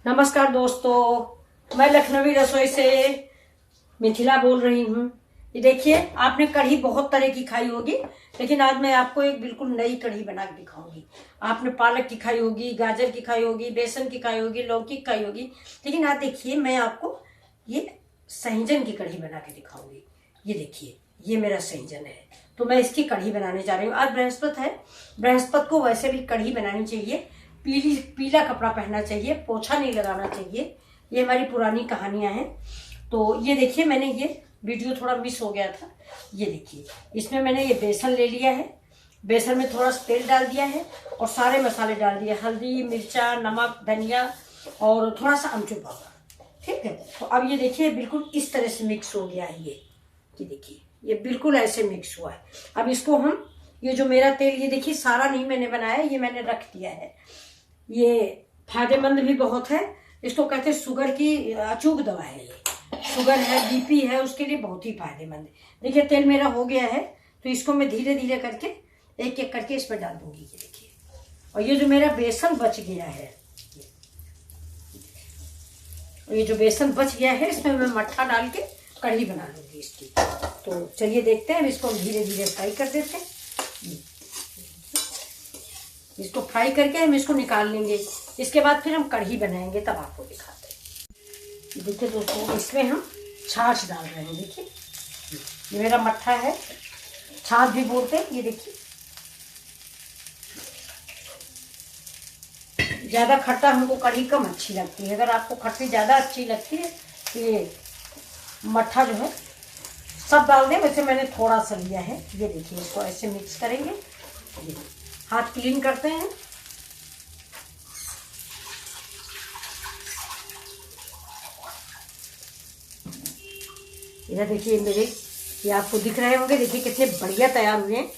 नमस्कार दोस्तों, मैं लखनवी रसोई से मिथिला बोल रही हूँ। ये देखिए, आपने कढ़ी बहुत तरह की खाई होगी, लेकिन आज मैं आपको एक बिल्कुल नई कढ़ी बना के दिखाऊंगी। आपने पालक की खाई होगी, गाजर की खाई होगी, बेसन की खाई होगी, लौकी की खाई होगी, लेकिन आज देखिए मैं आपको ये सहजन की कढ़ी बना के दिखाऊंगी। ये देखिए, ये मेरा सहजन है, तो मैं इसकी कढ़ी बनाने जा रही हूँ। आज बृहस्पति है, बृहस्पति को वैसे भी कढ़ी बनानी चाहिए। पीला कपड़ा पहनना चाहिए, पोछा नहीं लगाना चाहिए। ये हमारी पुरानी कहानियां हैं। तो ये देखिए, मैंने ये वीडियो थोड़ा मिस हो गया था। ये देखिए, इसमें मैंने ये बेसन ले लिया है, बेसन में थोड़ा सा तेल डाल दिया है और सारे मसाले डाल दिए, हल्दी, मिर्चा, नमक, धनिया और थोड़ा सा अमचूर पाउडर। ठीक है, तो अब ये देखिए बिल्कुल इस तरह से मिक्स हो गया है। ये देखिए, ये बिल्कुल ऐसे मिक्स हुआ है। अब इसको हम, ये जो मेरा तेल, ये देखिए सारा नहीं मैंने बनाया, ये मैंने रख दिया है। ये फायदेमंद भी बहुत है। इसको कहते हैं शुगर की अचूक दवा है। ये शुगर है, बीपी है, उसके लिए बहुत ही फायदेमंद है। देखिए तेल मेरा हो गया है, तो इसको मैं धीरे धीरे करके एक एक करके इसमें डाल दूंगी। ये देखिए, और ये जो मेरा बेसन बच गया है, ये जो बेसन बच गया है, इसमें मैं मट्ठा डाल के कढ़ी बना लूंगी इसकी। तो चलिए देखते हैं, इसको धीरे धीरे फ्राई कर देते हैं। इसको फ्राई करके हम इसको निकाल लेंगे। इसके बाद फिर हम कढ़ी बनाएंगे, तब आपको दिखाते हैं। देखिए दोस्तों, इसमें हम छाछ डाल रहे हैं। देखिए, ये मेरा मट्ठा है, छाछ भी बोलते हैं। ये देखिए, ज़्यादा खट्टा हमको कढ़ी कम अच्छी लगती है। अगर आपको खट्टी ज़्यादा अच्छी लगती है तो ये मट्ठा जो है सब डाल दें। वैसे मैंने थोड़ा सा लिया है। ये देखिए, इसको ऐसे मिक्स करेंगे। हाथ क्लीन करते हैं। इधर देखिए मेरे, ये आपको दिख रहे होंगे, देखिए कितने बढ़िया तैयार हुए हैं।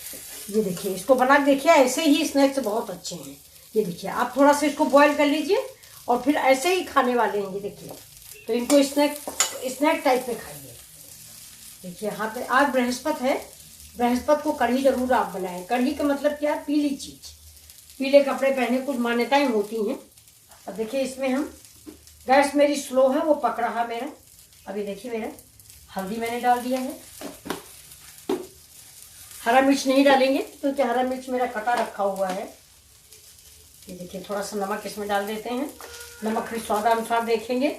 ये देखिए, इसको बना के देखिए, ऐसे ही स्नैक्स बहुत अच्छे हैं। ये देखिए, आप थोड़ा सा इसको बॉईल कर लीजिए और फिर ऐसे ही खाने वाले हैं। ये देखिए, तो इनको स्नैक टाइप में खाइए। देखिए, यहाँ पे आज बृहस्पति है, बृहस्पति को कढ़ी जरूर आप बनाएं। कढ़ी का मतलब क्या है? पीली चीज, पीले कपड़े पहने, कुछ मान्यताएं होती हैं। अब देखिए, इसमें हम, गैस मेरी स्लो है, वो पक रहा मेरा। अभी देखिए, मेरा हल्दी मैंने डाल दिया है। हरा मिर्च नहीं डालेंगे क्योंकि हरा मिर्च मेरा कटा रखा हुआ है। ये देखिए, थोड़ा सा नमक इसमें डाल देते हैं। नमक फिर स्वादानुसार देखेंगे।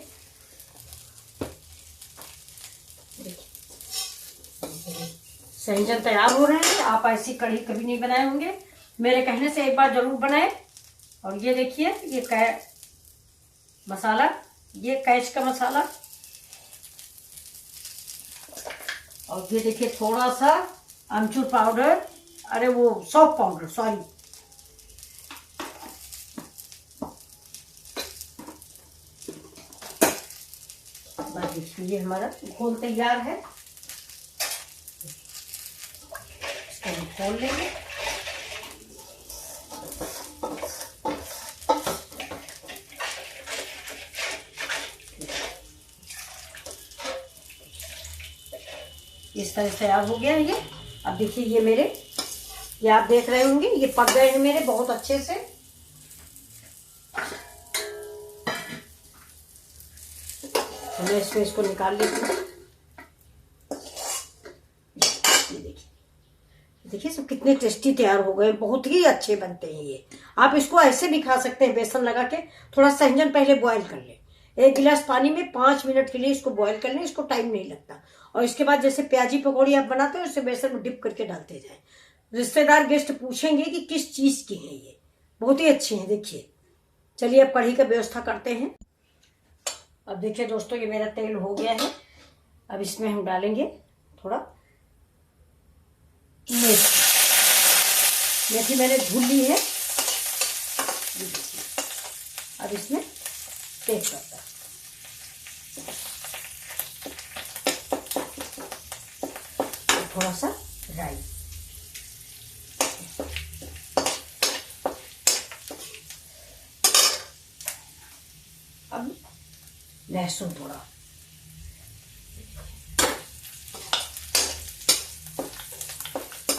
सहजन तैयार हो रहे हैं। आप ऐसी कढ़ी कभी नहीं बनाए होंगे, मेरे कहने से एक बार जरूर बनाएं। और ये देखिए, ये मसाला, ये कैच का मसाला, और ये देखिए थोड़ा सा अमचूर पाउडर, अरे वो सौंफ पाउडर, सॉरी। बस देखिए, ये हमारा घोल तैयार है। खोल लेंगे। इस तरह से तैयार हो गया ये। अब देखिए, ये मेरे, ये आप देख रहे होंगे, ये पक गए हैं मेरे बहुत अच्छे से। तो मैं इसको निकाल लेती हूँ। देखिए सब कितने टेस्टी तैयार हो गए, बहुत ही अच्छे बनते हैं ये। आप इसको ऐसे भी खा सकते हैं, बेसन लगा के। थोड़ा सहजन पहले बॉईल कर ले, 1 गिलास पानी में 5 मिनट के लिए इसको बॉईल कर लें। इसको टाइम नहीं लगता। और इसके बाद जैसे प्याजी पकौड़ी आप बनाते हो, उससे बेसन में डिप करके डालते जाए। रिश्तेदार गेस्ट पूछेंगे कि किस चीज की है ये, बहुत ही अच्छे हैं। देखिए, चलिए अब कढ़ी का व्यवस्था करते हैं। अब देखिए दोस्तों, ये मेरा तेल हो गया है। अब इसमें हम डालेंगे थोड़ा मेथी मैंने धुल ली है। अब इसमें तेज पत्ता, थोड़ा सा राई, अब लहसुन थोड़ा,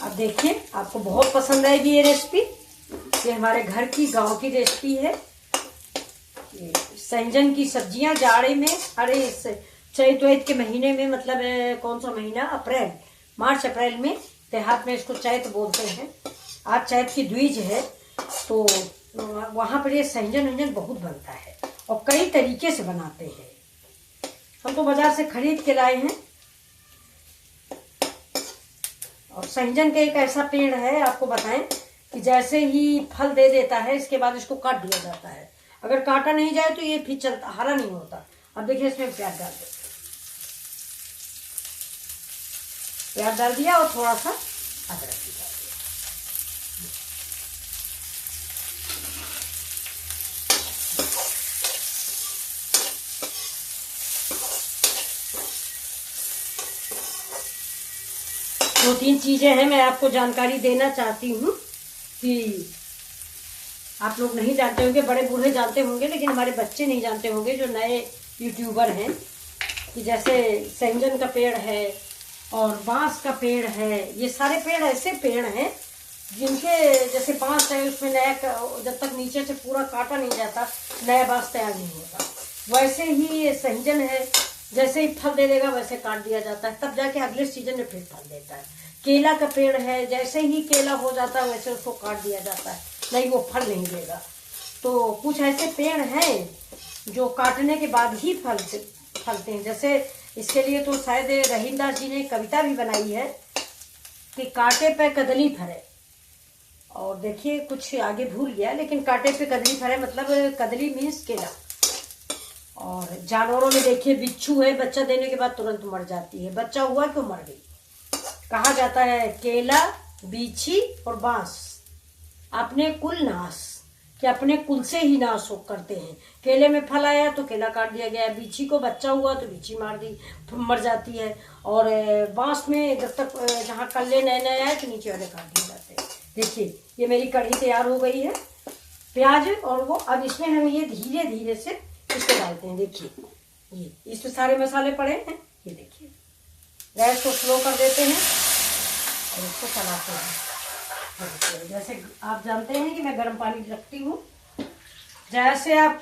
अब देखिए आपको बहुत पसंद आएगी ये रेसिपी। ये हमारे घर की गांव की रेसिपी है। ये सहजन की सब्जियां जाड़े में, अरे इस चैत वैत के महीने में, मतलब कौन सा महीना, अप्रैल, मार्च अप्रैल में, देहात में इसको चैत बोलते हैं। आज चैत की द्विज है, तो वहां पर ये सहजन व्यंजन बहुत बनता है और कई तरीके से बनाते हैं। हम तो बाजार से खरीद के लाए हैं। और सहजन का एक ऐसा पेड़ है, आपको बताएं कि जैसे ही फल दे देता है, इसके बाद इसको काट दिया जाता है। अगर काटा नहीं जाए तो ये फिर चलता, हरा नहीं होता। अब देखिए इसमें प्याज डाल दो, प्याज डाल दिया और थोड़ा सा अदरक भी डाल दिया। 2-3 चीजें हैं, मैं आपको जानकारी देना चाहती हूँ कि आप लोग नहीं जानते होंगे, बड़े बूढ़े जानते होंगे, लेकिन हमारे बच्चे नहीं जानते होंगे जो नए यूट्यूबर हैं। कि जैसे सहजन का पेड़ है और बांस का पेड़ है, ये सारे पेड़ ऐसे पेड़ हैं जिनके, जैसे बांस है उसमें नया, जब तक नीचे से पूरा काटा नहीं जाता नया बांस तैयार नहीं होता। वैसे ही ये सहजन है, जैसे ही फल दे देगा वैसे काट दिया जाता है, तब जाके अगले सीजन में फिर फल देता है। केला का पेड़ है, जैसे ही केला हो जाता है वैसे उसको काट दिया जाता है, नहीं वो फल नहीं देगा। तो कुछ ऐसे पेड़ हैं जो काटने के बाद ही फलते हैं। जैसे इसके लिए तो शायद रहीमदास जी ने कविता भी बनाई है कि कांटे पे कदली फरे, और देखिए कुछ आगे भूल गया, लेकिन कांटे पे कदली फरे मतलब कदली मीन्स केला। और जानवरों में देखिए बिच्छू है, बच्चा देने के बाद तुरंत मर जाती है, बच्चा हुआ तो मर गई। कहा जाता है केला, बीछी और बांस अपने कुल नाश, कि अपने कुल से ही नाश करते हैं। केले में फल आया तो केला काट दिया गया, बीछी को बच्चा हुआ तो बीछी मर जाती है, और बांस में जब तक जहाँ कल्ले नए नए आए तो नीचे वाले काट दिए जाते हैं। देखिए ये मेरी कढ़ी तैयार हो गई है, प्याज और वो। अब इसमें हम ये धीरे धीरे से इसको डालते हैं। देखिए ये इसमें सारे मसाले पड़े हैं, ये देखिए। गैस को स्लो कर देते हैं और इसको चलाते हैं। जैसे आप जानते हैं कि मैं गर्म पानी रखती हूँ, जैसे आप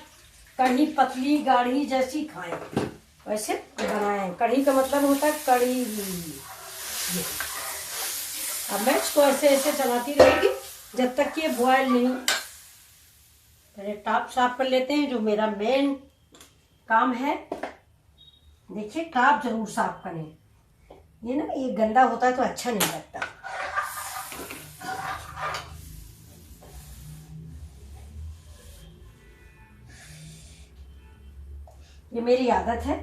कढ़ी पतली गाढ़ी जैसी खाएं वैसे बनाएं। कढ़ी का मतलब होता है कढ़ी। ये अब मैं इसको ऐसे ऐसे चलाती रहेगी जब तक कि ये बॉयल नहीं। पहले टॉप साफ कर लेते हैं, जो मेरा मेन काम है। देखिए टॉप जरूर साफ करें, ये ना ये गंदा होता है तो अच्छा नहीं लगता। ये मेरी आदत है,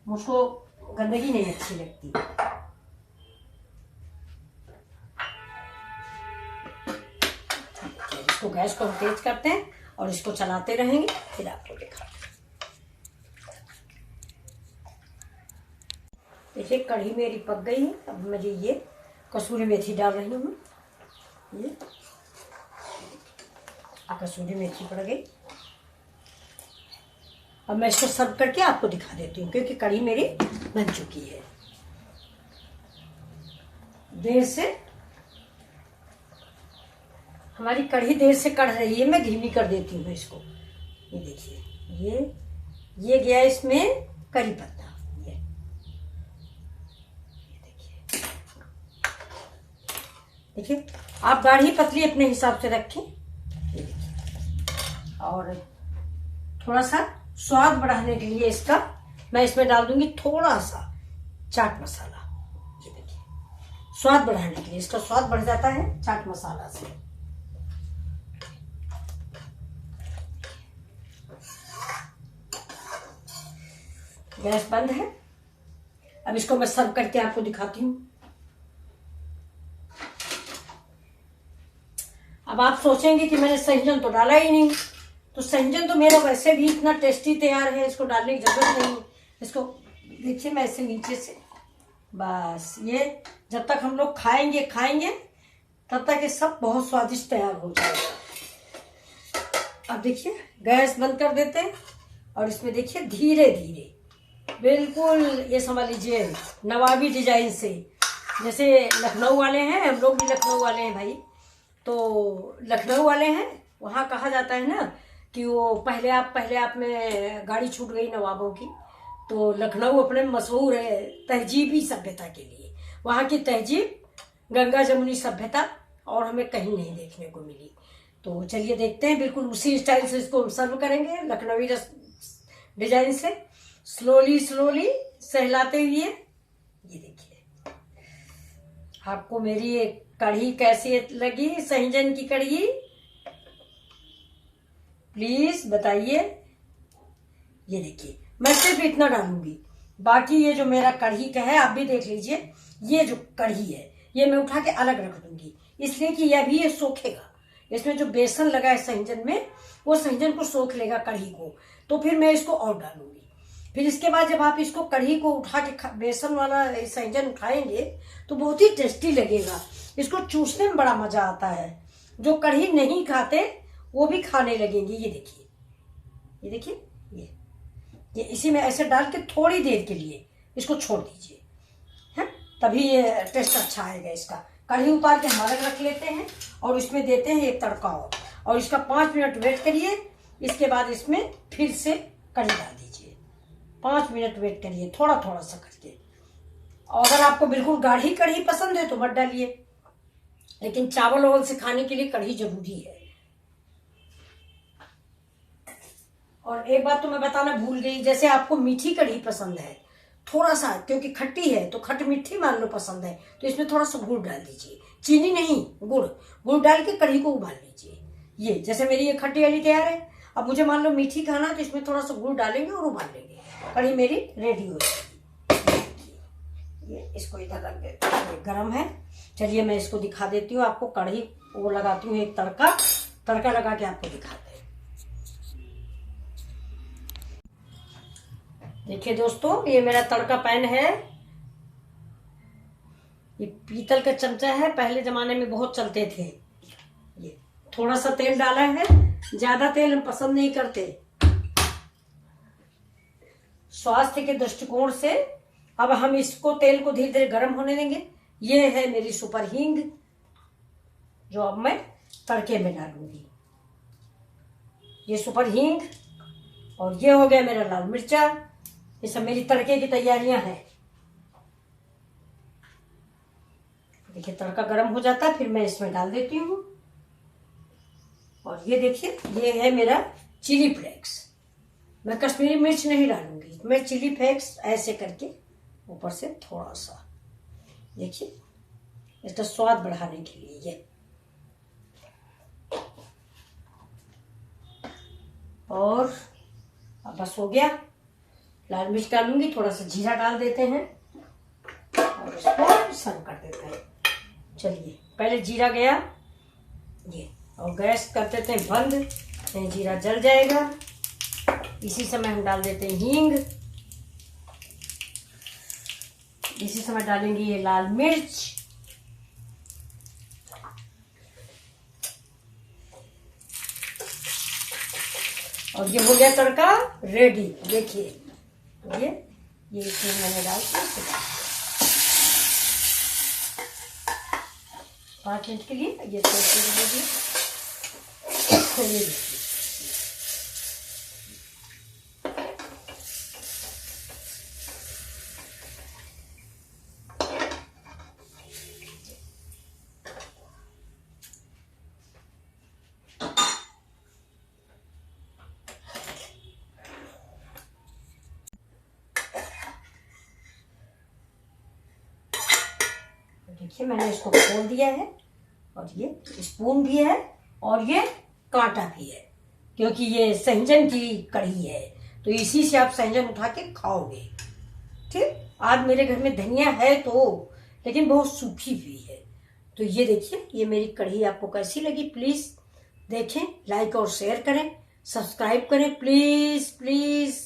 मुझको गंदगी नहीं अच्छी लगती। इसको गैस को हम तेज करते हैं और इसको चलाते रहेंगे, फिर आपको दिखाते हैं। देखिए कढ़ी मेरी पक गई है। अब मुझे ये कसूरी मेथी डाल रही हूँ। ये कसूरी मेथी पड़ गई। अब मैं इसको सर्व करके आपको दिखा देती हूँ, क्योंकि कढ़ी मेरी बन चुकी है। देर से हमारी कढ़ी देर से कढ़ रही है, मैं धीमी कर देती हूँ इसको। ये देखिए ये गया इसमें करी पत्ता। ये देखिए आप गाढ़ी पतली अपने हिसाब से रखें। ये देखिए, और थोड़ा सा स्वाद बढ़ाने के लिए इसका मैं इसमें डाल दूंगी थोड़ा सा चाट मसाला। ये देखिए स्वाद बढ़ाने के लिए, इसका स्वाद बढ़ जाता है चाट मसाला से। गैस बंद है। अब इसको मैं सर्व करके आपको दिखाती हूँ। अब आप सोचेंगे कि मैंने सहजन तो डाला ही नहीं, तो सहजन तो मेरा वैसे भी इतना टेस्टी तैयार है, इसको डालने की जरूरत नहीं। इसको देखिए मैं ऐसे नीचे से बस, ये जब तक हम लोग खाएंगे तब तक ये सब बहुत स्वादिष्ट तैयार हो जाएगा। अब देखिए गैस बंद कर देते हैं और इसमें देखिए धीरे धीरे बिल्कुल ये समझ लीजिए नवाबी डिजाइन से, जैसे लखनऊ वाले हैं, हम लोग भी लखनऊ वाले हैं भाई। तो लखनऊ वाले हैं, वहाँ कहा जाता है ना कि वो पहले आप में गाड़ी छूट गई नवाबों की। तो लखनऊ अपने मशहूर है तहजीबी सभ्यता के लिए। वहाँ की तहजीब गंगा जमुनी सभ्यता और हमें कहीं नहीं देखने को मिली। तो चलिए देखते हैं, बिल्कुल उसी स्टाइल से इसको हम सर्व करेंगे, लखनवी डिजाइन से, स्लोली सहलाते हुए। ये देखिए आपको मेरी ये कढ़ी कैसी लगी, सहजन की कढ़ी, प्लीज बताइए। ये देखिए मैं सिर्फ इतना डालूंगी, बाकी ये जो मेरा कढ़ी का है आप भी देख लीजिए। ये जो कढ़ी है ये मैं उठा के अलग रख दूंगी, इसलिए कि यह भी ये सोखेगा। इसमें जो बेसन लगा है सहजन में, वो सहजन को सोख लेगा कढ़ी को। तो फिर मैं इसको और डालूंगी। फिर इसके बाद जब आप इसको कढ़ी को उठा के बेसन वाला सहजन उठाएंगे तो बहुत ही टेस्टी लगेगा। इसको चूसने में बड़ा मजा आता है। जो कढ़ी नहीं खाते वो भी खाने लगेंगे। ये देखिए, ये देखिए, ये इसी में ऐसे डाल के थोड़ी देर के लिए इसको छोड़ दीजिए, है, तभी ये टेस्ट अच्छा आएगा इसका। कढ़ी उतार के हम अलग रख लेते हैं और इसमें देते हैं एक तड़का और इसका 5 मिनट वेट करिए। इसके बाद इसमें फिर से कढ़ी डाल दीजिए, 5 मिनट वेट करिए थोड़ा थोड़ा सा करके। और अगर आपको बिल्कुल गाढ़ी कढ़ी पसंद है तो मत डालिए, लेकिन चावल वावल से खाने के लिए कढ़ी जरूरी है। और एक बात तो मैं बताना भूल गई, जैसे आपको मीठी कढ़ी पसंद है थोड़ा सा, क्योंकि खट्टी है तो खट मीठी मान लो पसंद है, तो इसमें थोड़ा सा गुड़ डाल दीजिए। चीनी नहीं, गुड़ डाल के कढ़ी को उबाल लीजिए। ये जैसे मेरी ये खट्टी वाली तैयार है। अब मुझे मान लो मीठी खाना तो इसमें थोड़ा सा गुड़ डालेंगे और उबाल लेंगे, कढ़ी मेरी रेडी हो जाएगी। ये इसको इधर रख देते हैं, गरम है। चलिए मैं इसको दिखा देती हूँ आपको, कढ़ी वो लगाती हूँ एक तड़का लगा के आपको दिखाते हैं। देखिए दोस्तों, ये मेरा तड़का पैन है। ये पीतल का चमचा है, पहले जमाने में बहुत चलते थे। ये थोड़ा सा तेल डाला है, ज्यादा तेल हम पसंद नहीं करते स्वास्थ्य के दृष्टिकोण से। अब हम इसको तेल को धीरे धीरे गर्म होने देंगे। ये है मेरी सुपर हींग, जो अब मैं तड़के में डालूंगी। ये सुपर हींग, और ये हो गया मेरा लाल मिर्चा। ये सब मेरी तड़के की तैयारियां हैं। देखिए तड़का गर्म हो जाता है, फिर मैं इसमें डाल देती हूँ। और ये देखिए, ये है मेरा चिली फ्लेक्स। मैं कश्मीरी मिर्च नहीं डालूंगी, मैं चिली फ्लेक्स ऐसे करके ऊपर से थोड़ा सा, देखिए इसका स्वाद बढ़ाने के लिए। ये और अब बस हो गया। लाल मिर्च डालूंगी, थोड़ा सा जीरा डाल देते हैं और इसको सर्व कर देते हैं। चलिए पहले जीरा गया, ये, और गैस कर देते हैं बंद, नहीं जीरा जल जाएगा। इसी समय हम डाल देते हैं हींग, इसी समय डालेंगे ये लाल मिर्च, और ये हो गया तड़का रेडी। देखिए ये इसमें मैंने डाल के 5 मिनट के लिए ये देखिए मैंने इसको खोल दिया है, और ये स्पून भी है और ये कांटा भी है, क्योंकि ये सहजन की कढ़ी है तो इसी से आप सहजन उठा के खाओगे। ठीक, आज मेरे घर में धनिया है तो, लेकिन बहुत सूखी हुई है। तो ये देखिए, ये मेरी कढ़ी आपको कैसी लगी प्लीज देखें, लाइक और शेयर करें, सब्सक्राइब करें प्लीज प्लीज।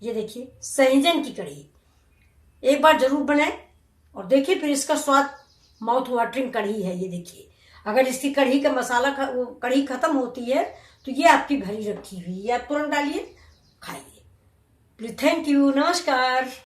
ये देखिए सहजन की कढ़ी एक बार जरूर बनाएं और देखिए, फिर इसका स्वाद माउथ वाटरिंग कढ़ी है। ये देखिए, अगर इसकी कढ़ी का मसाला कढ़ी खत्म होती है तो ये आपकी भरी रखी हुई है, आप तुरंत डालिए, खाइए। प्लीज, थैंक यू, नमस्कार।